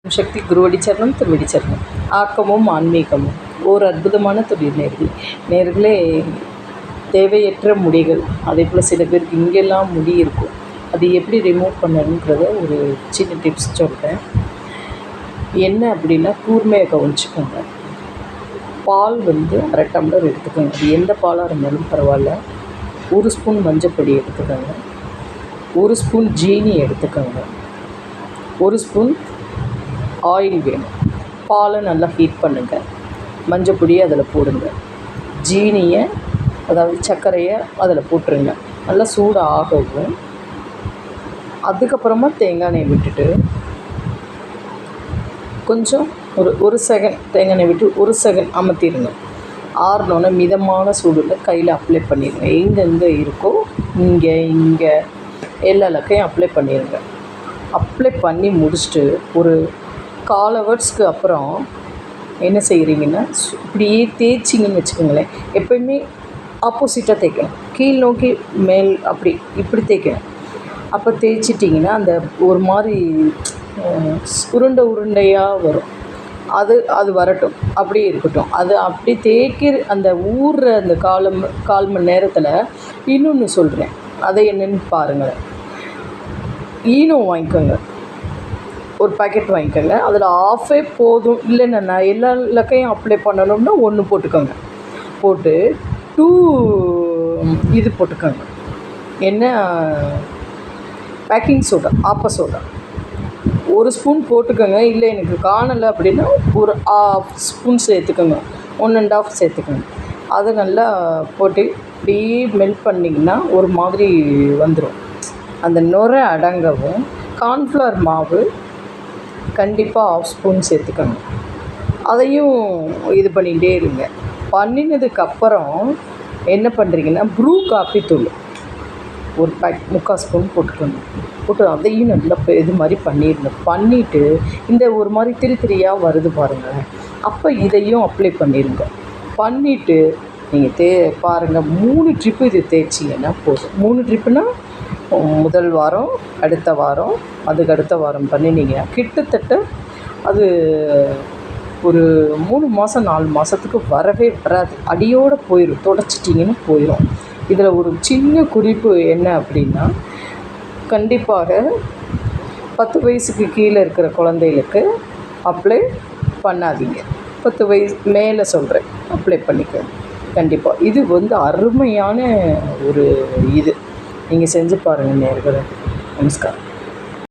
சக்தி குருவடி சரணம் திருவடி சரணம். ஆக்கமும் ஆன்மீகமும் ஓர் அற்புதமான தொழில் நேர்களே. தேவையற்ற முடிகள், அதே போல் சில பேருக்கு இங்கெல்லாம் முடி இருக்கும், அது எப்படி ரிமூவ் பண்ணணுன்றத ஒரு சின்ன டிப்ஸ் சொல்கிறேன். என்ன அப்படின்னா, கூர்மையாக கவனிச்சுக்கோங்க. பால் அரை டம்ளர் எடுத்துக்கோங்க. அது எந்த பாலாக இருந்தாலும் பரவாயில்ல. 1 ஸ்பூன் மஞ்சப்பொடி எடுத்துக்கோங்க. 1 ஸ்பூன் ஜீனி எடுத்துக்கோங்க. 1 ஸ்பூன் ஆயில் வேணும். பாலை நல்லா ஹீட் பண்ணுங்கள். மஞ்சப்பொடியை அதில் போடுங்க. ஜீனியை, அதாவது சர்க்கரையை அதில் போட்டுருங்க. நல்லா சூடு ஆகவும், அதுக்கப்புறமா தேங்காய் எண்ணெய் விட்டுட்டு கொஞ்சம் ஒரு செகண்ட் தேங்காய் எண்ணெய் விட்டு 1 செகண்ட் அமர்த்திடுங்க. ஆறினோன்னே மிதமான சூடில் கையில் அப்ளை பண்ணிடுங்க. எங்கெங்கே இருக்கோ இங்கே எல்லா இலக்கையும் அப்ளை பண்ணிடுங்க. அப்ளை பண்ணி முடிச்சுட்டு ஒரு 1/4 ஹவர்ஸ்க்கு அப்புறம் என்ன செய்கிறீங்கன்னா, இப்படியே தேய்ச்சிங்கன்னு வச்சுக்கோங்களேன். எப்போயுமே ஆப்போசிட்டாக தேய்க்கணும். கீழ் நோக்கி மேல் இப்படி தேய்க்கணும். அப்போ தேய்ச்சிட்டிங்கன்னா அந்த ஒரு மாதிரி உருண்டையாக வரும். அது வரட்டும், அப்படியே இருக்கட்டும். அது அப்படி அந்த ஊறுற அந்த 1/4 மணி நேரத்தில் இன்னொன்று சொல்கிறேன், அதை என்னென்னு பாருங்கள். ஈனோ வாங்கிக்கோங்க, ஒரு பாக்கெட் வாங்கிக்கோங்க. அதில் ஆஃபே போதும். இல்லைன்னா நான் எல்லா இலக்கையும் அப்ளை பண்ணணும்னா 1 போட்டுக்கோங்க. போட்டு 2 இது போட்டுக்கோங்க. என்ன, பேக்கிங் சோடா, சோடா 1 ஸ்பூன் போட்டுக்கோங்க. இல்லை எனக்கு காணலை அப்படின்னா ஒரு 1/2 ஸ்பூன் சேர்த்துக்கோங்க. 1 1/2 சேர்த்துக்கோங்க. அதை நல்லா போட்டு இப்படியே மெல்ட் பண்ணிங்கன்னா ஒரு மாதிரி வந்துடும். அந்த நுரை அடங்கவும் கார்ன்ஃப்ளவர் மாவு கண்டிப்பாக 1/2 ஸ்பூன் சேர்த்துக்கோங்க. அதையும் இது பண்ணிகிட்டே இருங்க. பண்ணினதுக்கப்புறம் என்ன பண்ணுறீங்கன்னா, ப்ரூ காப்பி தூள் ஒரு 3/4 ஸ்பூன் போட்டுக்கோங்க. போட்டு அதையும் நல்லா இது மாதிரி பண்ணிடுங்க. பண்ணிவிட்டு இந்த ஒரு மாதிரி திரியாக வருது பாருங்கள், அப்போ இதையும் அப்ளை பண்ணிடுங்க. பண்ணிவிட்டு நீங்கள் பாருங்கள், 3 ட்ரிப்பு இது தேய்ச்சிங்கன்னா போதும். 3 ட்ரிப்புனால் முதல் வாரம், அடுத்த வாரம், அதுக்கு அடுத்த வாரம் பண்ணினீங்கன்னா கிட்டத்தட்ட அது ஒரு 3 மாதம் 4 மாதத்துக்கு வரவே வராது. அடியோடு போயிடும். தொடச்சிட்டிங்கன்னு போயிடும். இதில் ஒரு சின்ன குறிப்பு என்ன அப்படின்னா, கண்டிப்பாக 10 வயசுக்கு கீழே இருக்கிற குழந்தைகளுக்கு அப்ளை பண்ணாதீங்க. 10 வயசு மேலே சொல்கிறேன், அப்ளை பண்ணிக்க கண்டிப்பாக. இது அருமையான ஒரு இது. நீங்கள் செஞ்சு பாருங்கள் நேயர்களே. நமஸ்காரம்.